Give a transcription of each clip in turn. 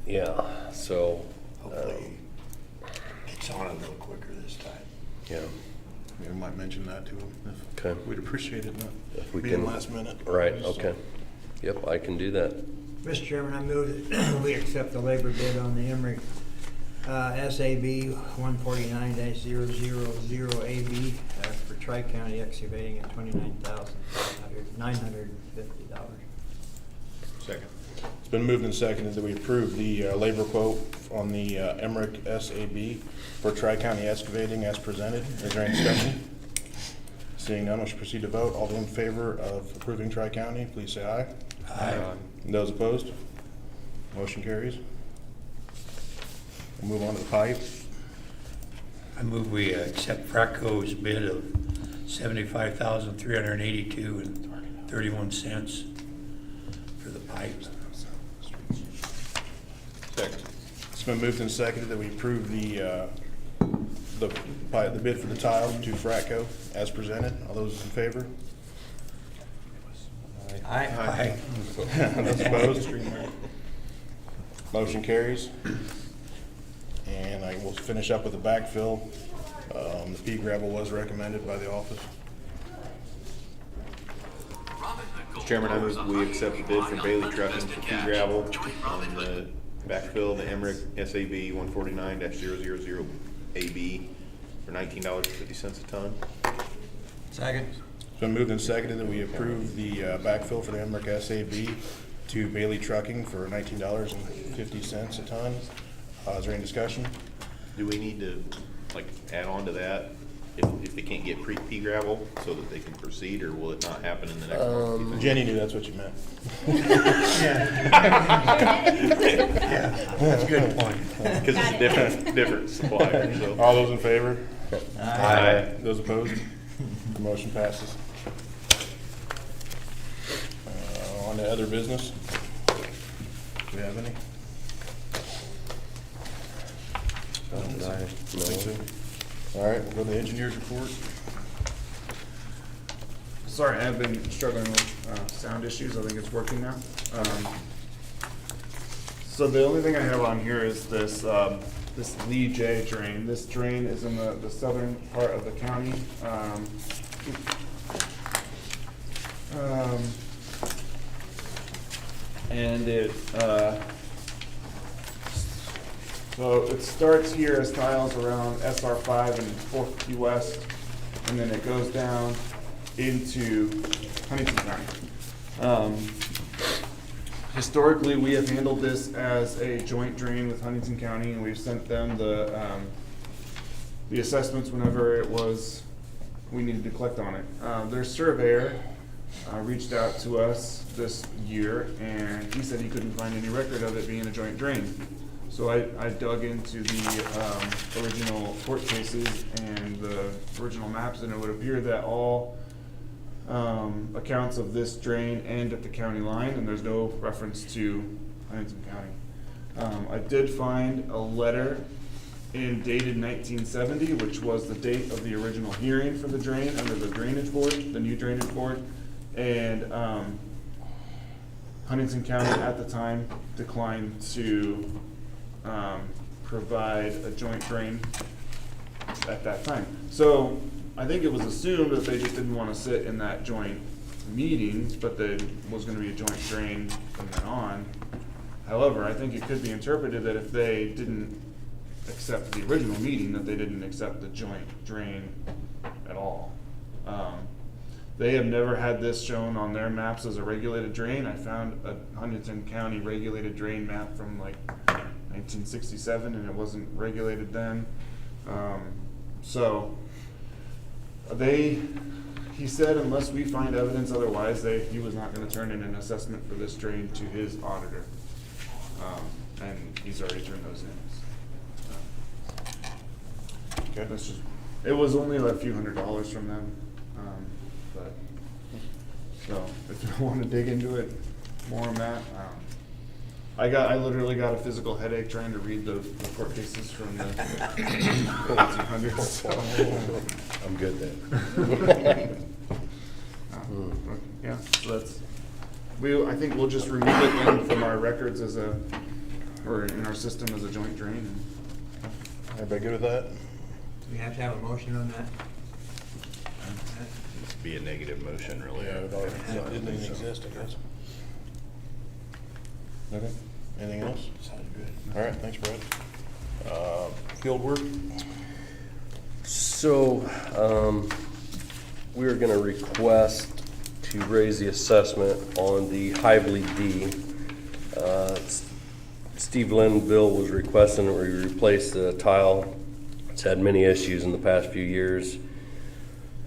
Yeah, so, Hopefully it's on a little quicker this time. yeah, We might mention that to him. okay. We'd appreciate it If not we being can- last minute. Right, So, okay. Yep, I can do that. Mr. Chairman, I move that we accept the labor bid on the EMERICK SAB 149-000AB for Tri-County excavating at $29,950. Second. It's been moved and seconded that we approve the labor quote on the EMERICK SAB for Tri-County excavating as presented. Is there any discussion? Seeing none, we should proceed to vote. All in favor of approving Tri-County, please say aye. Aye. And those opposed? Motion carries. We'll move on to the pipe. I move we accept Fracco's bid of $75,382.31 for the pipes. Second. It's been moved and seconded that we approve the bid for the tile to Fracco as presented. All those in favor? Aye. Those opposed? Motion carries. And I will finish up with the backfill. The pea gravel was recommended by the office. Mr. Chairman, I move we accept the bid from Bailey Trucking for pea gravel on the backfill, the EMERICK SAB 149-000AB for $19.50 a ton. Second. It's been moved and seconded that we approve the backfill for the EMERICK SAB to Bailey Trucking for $19.50 a ton. Is there any discussion? Do we need to, like, add on to that if they can't get pea gravel so that they can proceed, or will it not happen in the next month? you think? Jenny knew that's what you meant. Yeah, that's a good point. Because it's a different supplier, so. All those in favor? Aye. Those opposed? The motion passes. On to other business. Do we have any? Think so. All right, we'll go to the engineer's report. Sorry, I've been struggling with sound issues. I think it's working now. So the only thing I have on here is this this Lee J drain. This drain is in the southern part of the county. And it so it starts here as tiles around SR5 and 4th Key West, and then it goes down into Huntington County. Historically, we have handled this as a joint drain with Huntington County, and we've sent them the assessments whenever it was we needed to collect on it. Their surveyor reached out to us this year, and he said he couldn't find any record of it being a joint drain. So I dug into the original court cases and the original maps, and it would appear that all accounts of this drain end at the county line, and there's no reference to Huntington County. I did find a letter dated 1970, which was the date of the original hearing for the drain under the drainage board, the new drainage board, and Huntington County at the time declined to provide a joint drain at that time. So I think it was assumed that they just didn't want to sit in that joint meeting, but there was going to be a joint drain from then on. However, I think it could be interpreted that if they didn't accept the original meeting, that they didn't accept the joint drain at all. They have never had this shown on their maps as a regulated drain. I found a Huntington County regulated drain map from like 1967, and it wasn't regulated then. He said unless we find evidence otherwise, he was not going to turn in an assessment for this drain to his auditor. And he's already turned those in. Okay. That's just, it was only a few $100s from them. So if you want to dig into it more on that, I literally got a physical headache trying to read the court cases from the 1800s. So. I'm good then. Yeah, so I think we'll just remove it then from our records as a or in our system as a joint drain. Everybody good with that? We have to have a motion on that? It'd be a negative motion, really. Yeah, it didn't even exist, I guess. Okay, anything else? Sounds good. All right, thanks, Brad. Field work? So, we're gonna request to raise the assessment on the HIVELY D. Steve Linville was requesting that we replace the tile. It's had many issues in the past few years.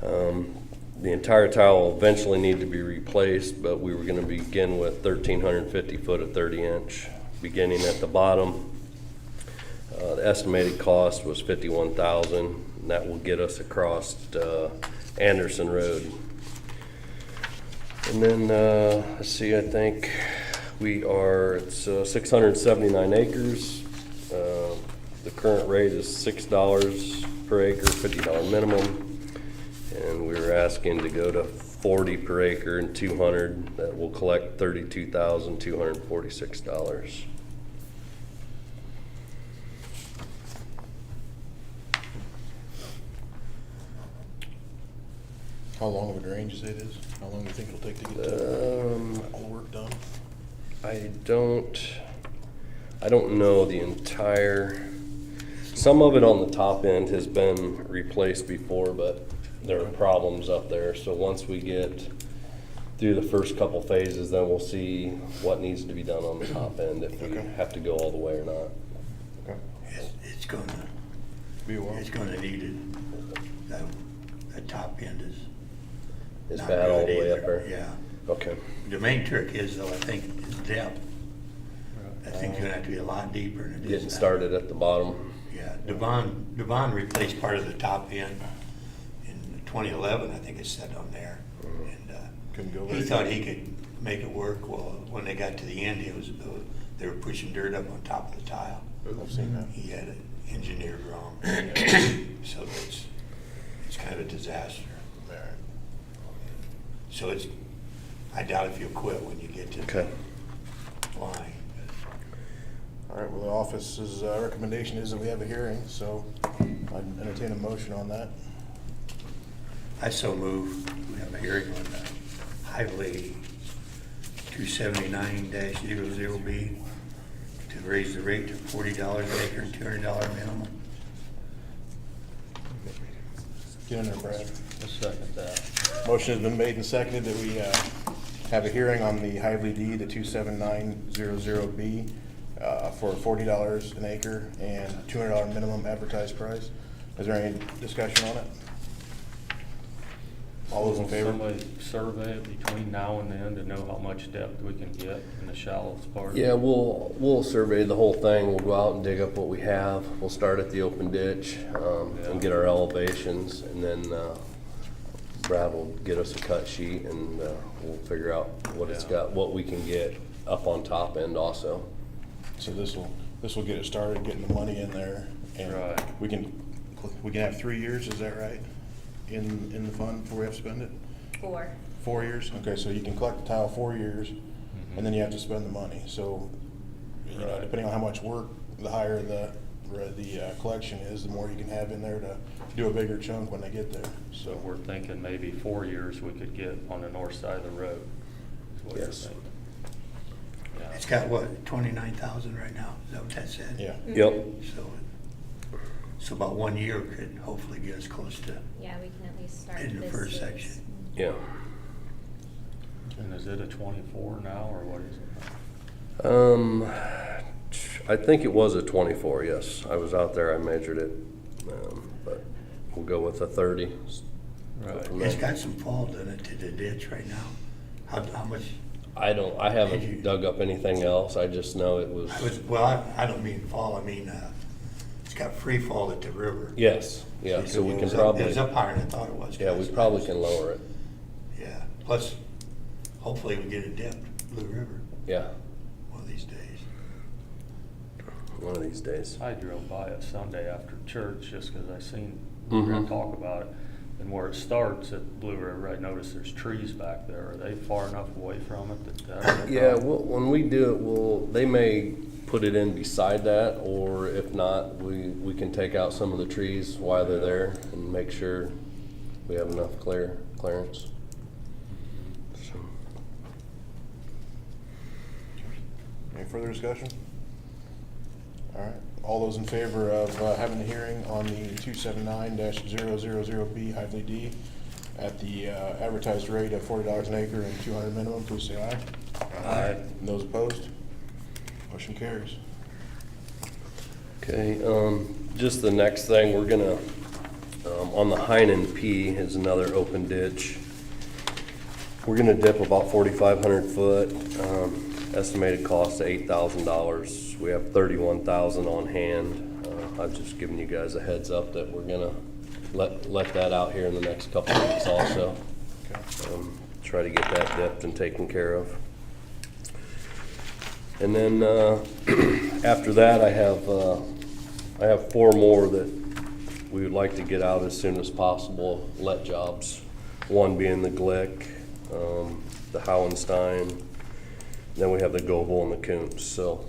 The entire tile will eventually need to be replaced, but we were gonna begin with 1,350 foot of 30-inch, beginning at the bottom. The estimated cost was $51,000, and that will get us across Anderson Road. And then, let's see, I think it's 679 acres. The current rate is $6 per acre, $50 minimum. And we were asking to go to 40 per acre and 200. That will collect $32,246. How long of a drain you say it is? How long do you think it'll take to get all the work done? I don't know the entire, some of it on the top end has been replaced before, but there are problems up there. So once we get through the first couple phases, then we'll see what needs to be done on the top end, if we Okay. have to go all the way or not. Okay. It's gonna, Be a while. it's gonna need it. That top end is It's not bad all good the way up either. there? Yeah. Okay. The main trick is though, I think, is depth. I think you're gonna have to be a lot deeper than it is Getting now. started at the bottom. Yeah, Devon replaced part of the top end in 2011, I think it said on there. And Couldn't go he very thought deep. he could make it work. Well, when they got to the end, they were pushing dirt up on top of the tile. I've seen that. He had it engineered wrong. So it's kind of a disaster. So I doubt if you'll quit when you get to Okay. the line. All right, well, the office's recommendation is that we have a hearing, so I'd entertain a motion on that. I so move, we have a hearing on HIVELY 279-00B to raise the rate to $40 an acre and $200 minimum. Get in there, Brad. I'll second that. Motion has been made and seconded that we have a hearing on the HIVELY D, the 27900B, for $40 an acre and $200 minimum advertised price. Is there any discussion on it? All those in favor? Somebody survey it between now and then to know how much depth we can get in the shallowest part. Yeah, we'll survey the whole thing. We'll go out and dig up what we have. We'll start at the open ditch and get our elevations, and then Brad will get us a cut sheet, and we'll figure out what it's got, what we can get up on top end also. So this will get it started, getting the money in there, and Right. we can have 3 years, is that right? In the fund before we have to spend it? 4. 4 years? Okay, so you can collect the tile 4 years, and then you have to spend the money. So, you know, Right. depending on how much work, the higher the collection is, the more you can have in there to do a bigger chunk when they get there. So we're thinking maybe 4 years we could get on the north side of the road. Is what you're Yes. thinking. Yeah. It's got what, 29,000 right now? Is that what that said? Yeah. Yep. So about 1 year could hopefully get us close to Yeah, we can at least start in the this first phase. section. Yeah. And is it a 24 now, or what is it? I think it was a 24, yes. I was out there, I measured it, but we'll go with a 30. Go Right. from It's there. got some fall in it to the ditch right now. How much? I Did you- haven't dug up anything else. I just know it was, I don't mean fall, I mean, it's got free fall at the river. yes, yeah, so we It can was probably, It was up higher than I thought it was. yeah, we probably can lower it, Yeah, plus, hopefully we get it dipped, Blue River, yeah, one of these days. one of these days. I drove by it Sunday after church just because I seen, we were gonna Mhm. talk about it. And where it starts at Blue River, I noticed there's trees back there. Are they far enough away from it that that's a Yeah, problem? when we do it, they may put it in beside that, or if not, we can take out some of the trees while they're there and make sure we have enough clearance. So, Any further discussion? All right, all those in favor of having a hearing on the 279-000B Hively D at the advertised rate of $40 an acre and 200 minimum, please say aye. Aye. And those opposed? Motion carries. okay, just the next thing, we're gonna, on the Heinen P is another open ditch. We're gonna dip about 4,500 foot, estimated cost of $8,000. We have 31,000 on hand. I've just given you guys a heads up that we're gonna let that out here in the next couple of weeks also. Try to get that dipped and taken care of. And then after that, I have 4 more that we would like to get out as soon as possible, let jobs. One being the Glick, the Howenstein, then we have the Goebel and the Koontz. So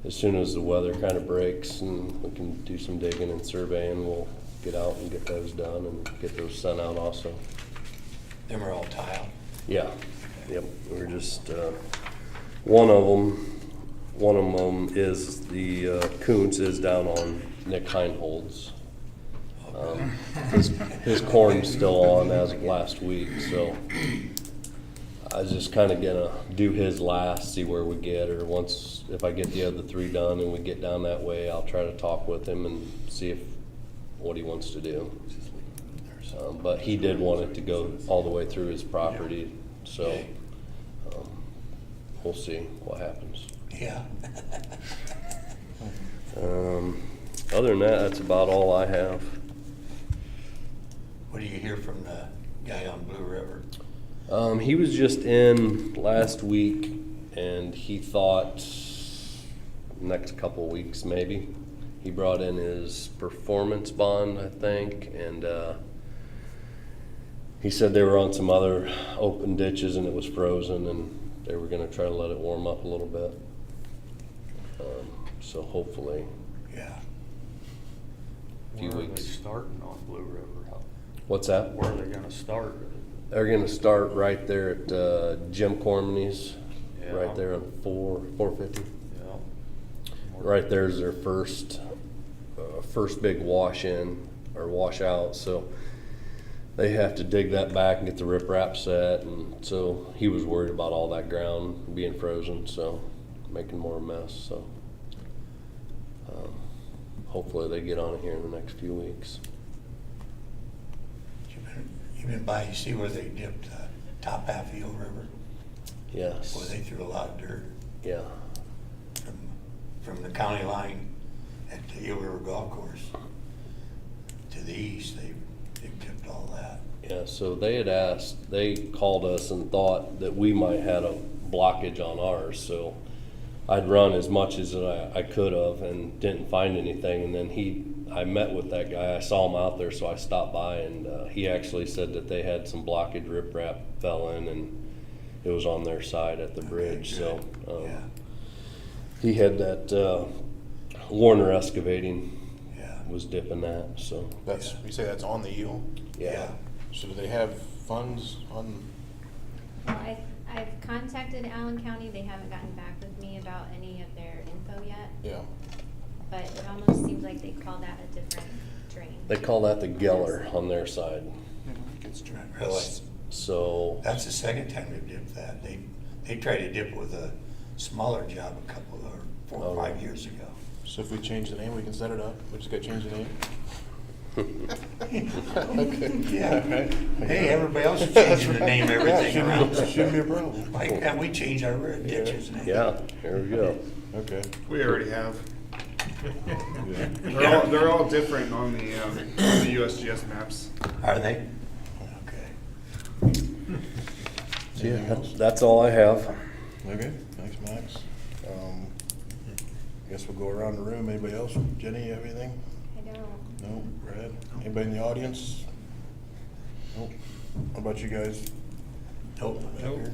as soon as the weather kind of breaks and we can do some digging and surveying, we'll get out and get those done and get those sent out also. Them are all tile. Yeah, yep, we're just, one of them is the Koontz is down on Nick Heinhold's. His corn's still on as of last week, so I was just kinda gonna do his last, see where we get, or once, if I get the other 3 done and we get down that way, I'll try to talk with him and see what he wants to do. But he did want it to go all the way through his property, so we'll see what happens. Yeah. Other than that, that's about all I have. What do you hear from the guy on Blue River? He was just in last week, and he thought next couple weeks maybe. He brought in his performance bond, I think, and he said they were on some other open ditches and it was frozen, and they were gonna try to let it warm up a little bit. So hopefully, Yeah. a few Where are they weeks. starting on Blue River? What's that? Where are they gonna start? They're gonna start right there at Jim Cormany's, Yeah. right there on 450. Yeah. Right there's their first big wash in or wash out, so they have to dig that back and get the riprap set, and so he was worried about all that ground being frozen, so making more mess. So hopefully they get on it here in the next few weeks. You been by, you see where they dipped the top half of Eel River? Yes. Boy, they threw a lot of dirt Yeah. from the county line at the Eel River Golf Course to the east. They dipped all that. Yeah, so they called us and thought that we might have a blockage on ours, so I'd run as much as I could have and didn't find anything, and then I met with that guy, I saw him out there, so I stopped by, and he actually said that they had some blockage, riprap fell in, and it was on their side at the bridge, so. Yeah. He had that Warner Excavating Yeah. was dipping that, so. That's, you say that's on the eel? Yeah. So do they have funds on, Well, I've contacted Allen County, they haven't gotten back with me about any of their info yet, yeah, but it almost seems like they call that a different drain. They call that the Geller on their side, Really? so. That's the second time they've dipped that. They tried to dip with a smaller job a couple or 4 or 5 years ago. so if we change the name, we can set it up, we just gotta change the name? Yeah. Hey, everybody else is changing the name, everything around. Shouldn't be a problem. Why can't we change our ditches name? Yeah, here we go. Okay. We already have. Yeah. They're all different on the USGS maps. Are they? Okay. Anything else? That's all I have. Okay, thanks, Max. Guess we'll go around the room. Anybody else? Jenny, you have anything? I don't. No. Brad? Anybody in the audience? Nope. How about you guys? Nope. Back here?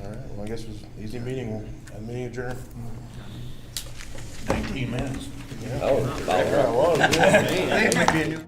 All right, well, I guess it was an easy meeting. Meeting adjourned. 19 minutes. That was about Yeah, well, yeah. Hey, it might be a new-